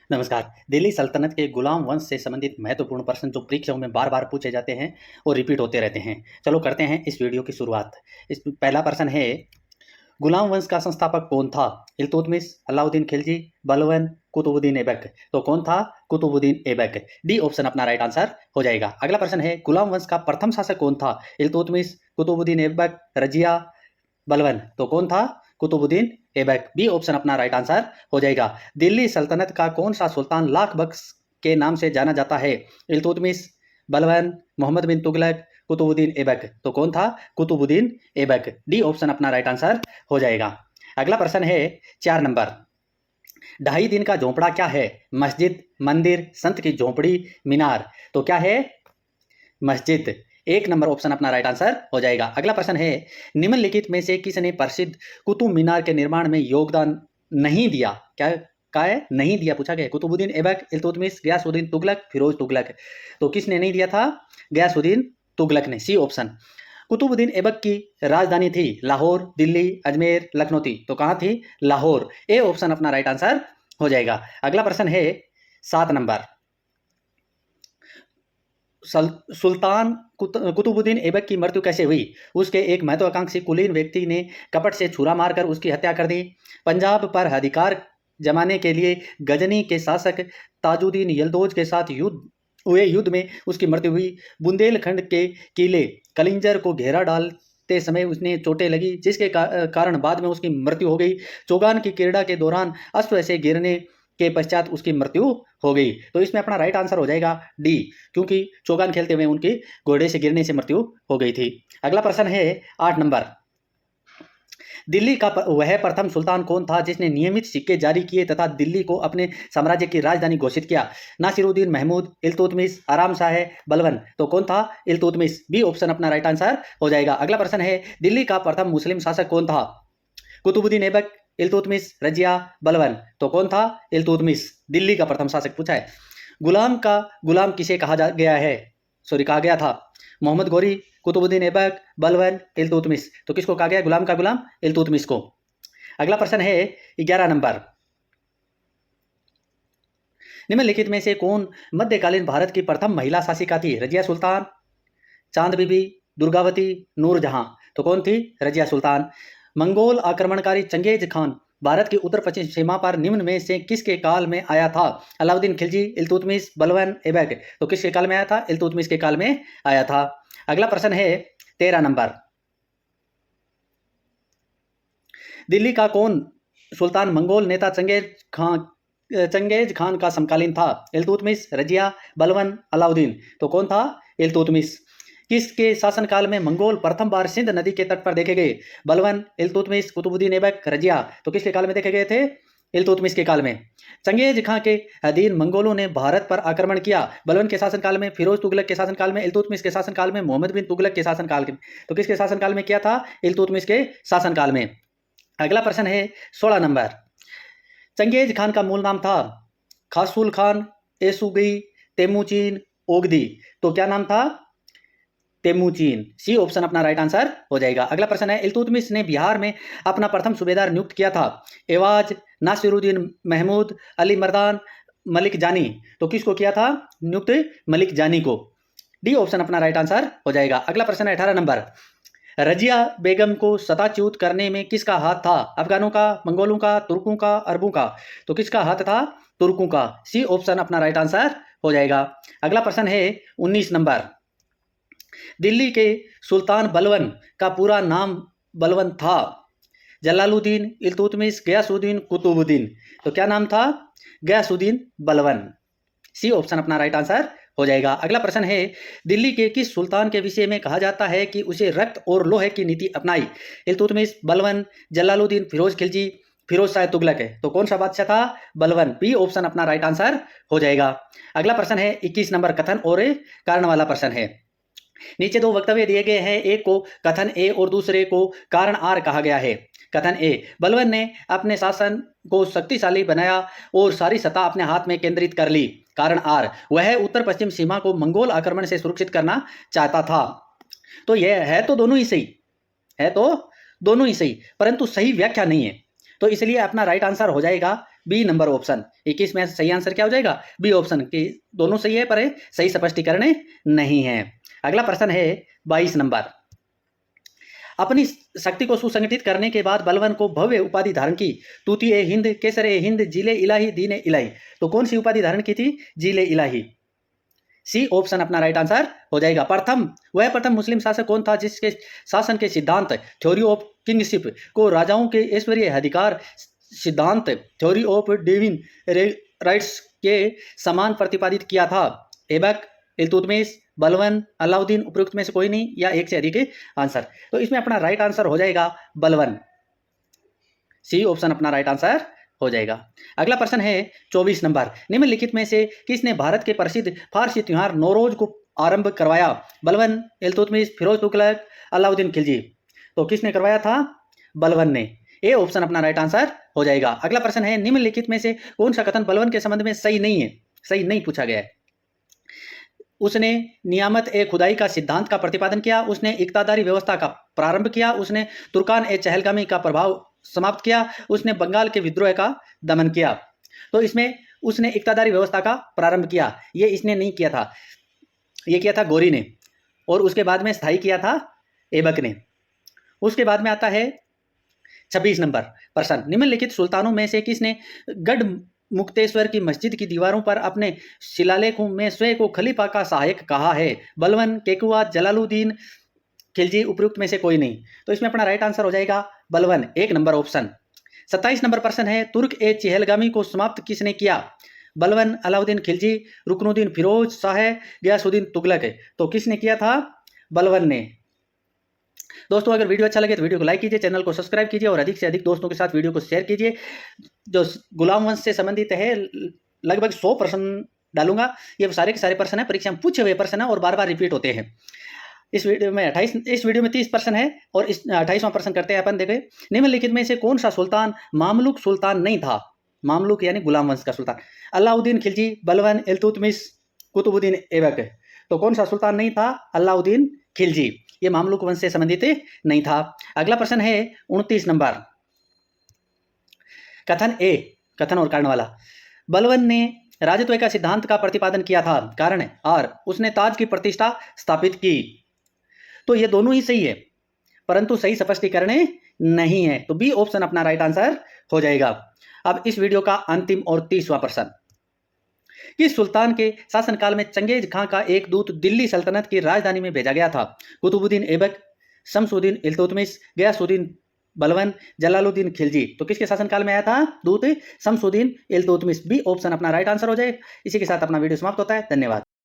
नमस्कार। दिल्ली सल्तनत के गुलाम वंश से संबंधित महत्वपूर्ण प्रश्न जो परीक्षाओं में बार-बार पूछे जाते हैं और रिपीट होते रहते हैं। चलो करते हैं इस वीडियो की शुरुआत। इस पहला प्रश्न है, गुलाम वंश का संस्थापक कौन था? इल्तुतमिश, अलाउद्दीन खिलजी, बलबन, कुतुबुद्दीन ऐबक। तो कौन था? कुतुबुद्दीन ऐबक। डी ऑप्शन अपना राइट आंसर हो जाएगा। अगला प्रश्न है, गुलाम वंश का प्रथम शासक कौन था? इल्तुतमिश, कुतुबुद्दीन ऐबक, रजिया, बलबन। तो कौन था? कुतुबुद्दीन ऐबक। बी ऑप्शन अपना राइट आंसर हो जाएगा। दिल्ली सल्तनत का कौन सा सुल्तान लाख बख्श के नाम से जाना जाता है? इल्तुतमिश, बलबन, मोहम्मद बिन तुगलक, कुतुबुद्दीन ऐबक। तो कौन था? कुतुबुद्दीन ऐबक। डी ऑप्शन अपना राइट आंसर हो जाएगा। अगला प्रश्न है 4 नंबर, 2.5 दिन का झोंपड़ा क्या है? मस्जिद, मंदिर, संत की झोंपड़ी, मीनार। तो क्या है? मस्जिद। 1 नंबर ऑप्शन अपना राइट आंसर हो जाएगा। अगला प्रश्न है, निम्नलिखित में से किसने प्रसिद्ध कुतुब मीनार के निर्माण में योगदान नहीं दिया? क्या है? नहीं दिया पूछा गया। कुतुबुद्दीन ऐबक, इल्तुतमिश, गयासुद्दीन तुगलक, फिरोज तुगलक। तो किसने नहीं दिया था? गयासुद्दीन तुगलक ने। C option. कुतुबुद्दीन ऐबक की राजधानी थी लाहौर, दिल्ली, अजमेर, लखनऊ थी। तो कहां थी? लाहौर। ए ऑप्शन अपना राइट आंसर हो जाएगा। अगला प्रश्न है 7 नंबर, सुल्तान कुतुबुद्दीन ऐबक की मृत्यु कैसे हुई? उसके एक महत्वाकांक्षी कुलीन व्यक्ति ने कपट से छुरा मारकर उसकी हत्या कर दी। पंजाब पर अधिकार जमाने के लिए गजनी के शासक ताजुद्दीन यलदौज के साथ युद्ध में उसकी मृत्यु हुई। बुंदेलखंड के किले कलिंजर को घेरा डालते समय उसने चोटें लगी, जिसके कारण बाद में उसकी मृत्यु हो गई। चौगान की क्रीड़ा के दौरान अश्व से गिरने के पश्चात उसकी मृत्यु हो गई। तो इसमें अपना राइट आंसर हो जाएगा डी, क्योंकि चौगान खेलते हुए उनकी घोड़े से गिरने से मृत्यु हो गई थी। अगला प्रश्न है 8 नंबर, दिल्ली का वह प्रथम सुल्तान कौन था जिसने नियमित सिक्के जारी किए तथा दिल्ली को अपने साम्राज्य की राजधानी घोषित किया? नासिरुद्दीन महमूद, इल्तुतमिश, आराम शाह, बलबन। तो कौन था? इल्तुतमिश। बी ऑप्शन अपना राइट आंसर हो जाएगा। अगला प्रश्न है, दिल्ली का प्रथम मुस्लिम शासक कौन था? कुतुबुद्दीन ऐबक, इल्तुतमिश, रजिया, बलबन। तो कौन था? इल्तुतमिश। दिल्ली का प्रथम शासक पूछा है। गुलाम किसे गया है? कहा गया था? मोहम्मद गौरी, कुतुबुद्दीन ऐबक, बलबन, इल्तुतमिश। तो किसको कहा गया गुलाम का गुलाम? इल्तुतमिश को। अगला प्रश्न है 11 नंबर, निम्नलिखित में से कौन मध्यकालीन भारत की प्रथम महिला शासिका थी? रजिया सुल्तान, चांद बीबी, दुर्गावती, नूरजहां। तो कौन थी? रजिया सुल्तान। मंगोल आक्रमणकारी चंगेज खान भारत की उत्तर पश्चिम सीमा पर निम्न में से किसके काल में आया था? अलाउद्दीन खिलजी, इल्तुतमिश, बलबन, ऐबक। तो किसके काल में आया था? इल्तुतमिश के काल में आया था। अगला प्रश्न है 13 नंबर, दिल्ली का कौन सुल्तान मंगोल नेता चंगेज खान का समकालीन था? इल्तुतमिश, रजिया, बलबन, अलाउद्दीन। तो कौन था? इल्तुतमिश। किसके शासनकाल में मंगोल प्रथम बार सिंध नदी के तट पर देखे गए? बलबन, इल्तुतमिश, कुतुबुद्दीन ऐबक, रजिया। तो किसके काल में देखे गए थे? इल्तुतमिश के काल में। चंगेज खां के अधीन मंगोलों ने भारत पर आक्रमण किया। बलबन के शासनकाल में, फिरोज तुगलक के शासनकाल में, इल्तुतमिश के शासनकाल में, मोहम्मद बिन तुगलक के शासनकाल में। तो किसके शासनकाल में किया था? इल्तुतमिश के शासनकाल में। अगला प्रश्न है 16 नंबर, चंगेज खान का मूल नाम था खासूल खान, एसुगई, तेमुचीन, ओगदी। तो क्या नाम था? तेमुचीन। सी ऑप्शन अपना राइट आंसर हो जाएगा। अगला प्रश्न है, इल्तुतमिश ने बिहार में अपना प्रथम सूबेदार नियुक्त किया था? एवाज, नासिरुद्दीन महमूद, अली मर्दान, मलिक जानी। तो किसको किया था नियुक्त? मलिक जानी को। डी ऑप्शन अपना राइट आंसर हो जाएगा। अगला प्रश्न है 18 नंबर, रजिया बेगम को सताच्युत करने में किसका हाथ था? अफगानों का, मंगोलों का, तुर्कों का, अरबों का। तो किसका हाथ था? तुर्कों का। सी ऑप्शन अपना राइट आंसर हो जाएगा। अगला प्रश्न है 19 नंबर, दिल्ली के सुल्तान बलबन का पूरा नाम बलबन था? जलालुद्दीन, इल्तुतमिश, गयासुद्दीन, कुतुबुद्दीन। तो क्या नाम था? गयासुद्दीन बलबन। सी ऑप्शन अपना राइट आंसर हो जाएगा। अगला प्रश्न है, दिल्ली के किस सुल्तान के विषय में कहा जाता है कि उसे रक्त और लोहे की नीति अपनाई? इल्तुतमिश, बलबन, जलालुद्दीन, फिरोज खिलजी, फिरोज शाह तुगलक है। तो कौन सा बादशाह था? बलबन। बी ऑप्शन अपना राइट आंसर हो जाएगा। अगला प्रश्न है 21 नंबर, कथन और कारण वाला प्रश्न है। नीचे 2 वक्तव्य दिए गए हैं, एक को कथन ए और दूसरे को कारण आर कहा गया है। कथन ए, बलबन ने अपने शासन को शक्तिशाली बनाया और सारी सत्ता अपने हाथ में केंद्रित कर ली। कारण आर, वह उत्तर पश्चिम सीमा को मंगोल आक्रमण से सुरक्षित करना चाहता था। तो यह है तो दोनों ही सही है, तो दोनों ही सही, परंतु सही व्याख्या नहीं है। तो इसलिए अपना राइट आंसर हो जाएगा बी नंबर ऑप्शन। 21 में सही आंसर क्या हो जाएगा? बी ऑप्शन, कि दोनों सही है पर सही स्पष्टीकरण नहीं है। अगला प्रश्न है 22 नंबर। अपनी शक्ति को सुसंगठित करने के बाद बलवन को भव्य उपाधि धारण की। तूती ए हिंद, केसर ए हिंद, जिले इलाही, दीन ए इलाही। तो कौन सी उपाधि धारण की थी? जिले इलाही। सी ऑप्शन अपना राइट आंसर हो जाएगा। वह प्रथम मुस्लिम शासक कौन था जिसके शासन के सिद्धांत थ्योरी ऑफ किंगशिप को राजाओं के ऐश्वर्य अधिकार सिद्धांत थ्योरी ऑफ डिविन राइट्स के समान प्रतिपादित किया था? ऐबक, इल्तुतमिश, बलवन, अलाउद्दीन, उपयुक्त में से कोई नहीं या एक से अधिक आंसर। तो इसमें अपना राइट आंसर हो जाएगा बलवन। सी ऑप्शन अपना राइट आंसर हो जाएगा। अगला प्रश्न है 24 नंबर। निम्नलिखित में से किसने भारत के प्रसिद्ध फारसी त्योहार नौरोज को आरंभ करवाया? बलवन, इल्तुतमिश, फिरोज तुगलक, अलाउद्दीन खिलजी। तो किसने करवाया था? बलवन ने। ए ऑप्शन अपना राइट आंसर हो जाएगा। अगला प्रश्न है निम्नलिखित में से कौन सा कथन बलवन के संबंध में सही नहीं है? सही नहीं पूछा गया है। उसने नियामत ए खुदाई का सिद्धांत का प्रतिपादन किया, उसने इक्तादारी व्यवस्था का प्रारंभ किया, उसने तुर्कान ए चहलगामी का प्रभाव समाप्त किया, उसने बंगाल के विद्रोह का दमन किया। तो इसमें उसने इक्तादारी व्यवस्था का प्रारंभ किया, ये इसने नहीं किया था, ये किया था गौरी ने, और उसके बाद में स्थायी किया था ऐबक ने। उसके बाद में आता है 26 नंबर प्रश्न। निम्नलिखित सुल्तानों में से किसने गढ़ मुक्तेश्वर की मस्जिद की दीवारों पर अपने शिलालेखों में स्वयं को खलीफा का सहायक कहा है? बलवन, केकुआ, जलालुद्दीन खिलजी, उपयुक्त में से कोई नहीं। तो इसमें अपना राइट आंसर हो जाएगा बलवन, एक नंबर ऑप्शन। 27 नंबर प्रश्न है तुर्क ए चहलगामी को समाप्त किसने किया? बलवन, अलाउद्दीन खिलजी, रुकनुद्दीन फिरोज शाह, गयासुद्दीन तुगलक। तो किसने किया था? बलवन ने। दोस्तों अगर वीडियो अच्छा लगे तो वीडियो को लाइक कीजिए, चैनल को सब्सक्राइब कीजिए और अधिक से अधिक दोस्तों के साथ वीडियो को शेयर कीजिए। जो गुलाम वंश से संबंधित है लगभग 100 प्रश्न डालूंगा, ये सारे के सारे प्रश्न है परीक्षा में पूछे हुए प्रश्न है और बार बार रिपीट होते हैं। इस वीडियो में 30 प्रश्न है और इस 28वां प्रश्न करते हैं अपन। देखें निम्नलिखित में से कौन सा सुल्तान मामलुक सुल्तान नहीं था? मामलुक यानी गुलाम वंश का सुल्तान। अलाउद्दीन खिलजी, बलवन, इल्तुतमिश, कुतुबुद्दीन ऐबक। तो कौन सा सुल्तान नहीं था? अलाउद्दीन खिलजी, ये मामलुक वंश से संबंधित नहीं था। अगला प्रश्न है 29 नंबर। कथन और कारण वाला। बलवन ने राजत्व का सिद्धांत का प्रतिपादन किया था, कारण और उसने ताज की प्रतिष्ठा स्थापित की। तो ये दोनों ही सही है परंतु सही स्पष्टीकरण नहीं है, तो बी ऑप्शन अपना राइट आंसर हो जाएगा। अब इस वीडियो का अंतिम और 30वां प्रश्न। किस सुल्तान के शासनकाल में चंगेज खां का एक दूत दिल्ली सल्तनत की राजधानी में भेजा गया था? कुतुबुद्दीन ऐबक, शमसुद्दीन इल्तुतमिश, गयासुद्दीन बलवन, जलालुद्दीन खिलजी। तो किसके शासनकाल में आया था दूत? शमसुद्दीन इल्तुतमिश। बी ऑप्शन अपना राइट आंसर हो जाए। इसी के साथ अपना वीडियो समाप्त होता है। धन्यवाद।